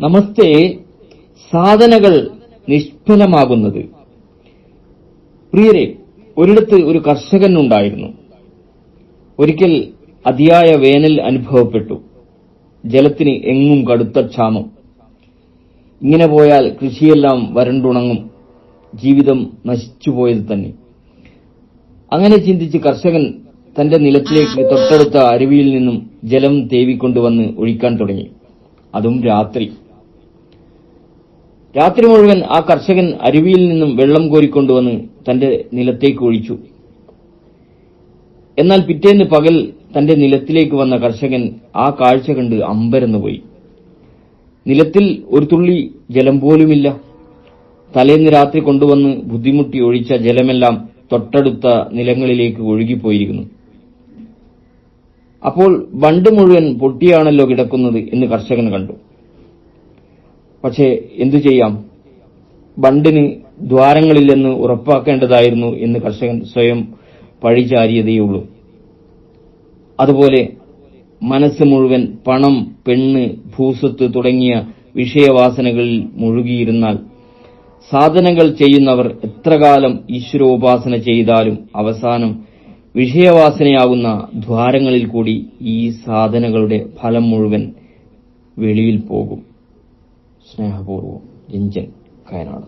നമസ്തേ സാധനകൾ നിഷ്ഫലമാകുന്നത്. പ്രിയരെ, ഒരിടത്ത് ഒരു കർഷകൻ ഉണ്ടായിരുന്നു. ഒരിക്കൽ അതിയായ വേനൽ അനുഭവപ്പെട്ടു. ജലത്തിന് എങ്ങും കടുത്ത ക്ഷാമം. ഇങ്ങനെ പോയാൽ കൃഷിയെല്ലാം വരണ്ടുണങ്ങും, ജീവിതം നശിച്ചുപോയത് തന്നെ. അങ്ങനെ ചിന്തിച്ച് കർഷകൻ തന്റെ നിലത്തിലേക്ക് തൊട്ടടുത്ത അരുവിയിൽ നിന്നും ജലം തേവിക്കൊണ്ടുവന്ന് ഒഴിക്കാൻ തുടങ്ങി. അതും രാത്രി. രാത്രി മുഴുവൻ ആ കർഷകൻ അരുവിയിൽ നിന്നും വെള്ളം കോരിക്കൊണ്ടുവന്ന് തന്റെ നിലത്തേക്ക് ഒഴിച്ചു. എന്നാൽ പിറ്റേന്ന് പകൽ തന്റെ നിലത്തിലേക്ക് വന്ന കർഷകൻ ആ കാഴ്ച കണ്ട് അമ്പരന്നുപോയി. നിലത്തിൽ ഒരു തുള്ളി ജലം പോലുമില്ല. തലേന്ന് രാത്രി കൊണ്ടുവന്ന് ബുദ്ധിമുട്ടി ഒഴിച്ച ജലമെല്ലാം തൊട്ടടുത്ത നിലങ്ങളിലേക്ക് ഒഴുകിപ്പോയിരിക്കുന്നു. അപ്പോൾ ബണ്ട് മുഴുവൻ പൊട്ടിയാണല്ലോ കിടക്കുന്നത് എന്ന് കർഷകൻ കണ്ടു. പക്ഷേ എന്തു ചെയ്യാം, ബണ്ടിന് ദ്വാരങ്ങളില്ലെന്ന് ഉറപ്പാക്കേണ്ടതായിരുന്നു എന്ന് കർഷകൻ സ്വയം പഴിചാരിയതേയുള്ളൂ. അതുപോലെ മനസ്സ് മുഴുവൻ പണം, പെണ്ണ്, ഭൂസ്വത്ത് തുടങ്ങിയ വിഷയവാസനകളിൽ മുഴുകിയിരുന്നാൽ സാധനകൾ ചെയ്യുന്നവർ എത്രകാലം ഈശ്വരോപാസന ചെയ്താലും അവസാനം വിഷയവാസനയാകുന്ന ദ്വാരങ്ങളിൽ കൂടി ഈ സാധനകളുടെ ഫലം മുഴുവൻ വെളിയിൽ പോകും. സ്നേഹപൂർവ്വം, രഞ്ജൻ, കയനാട്.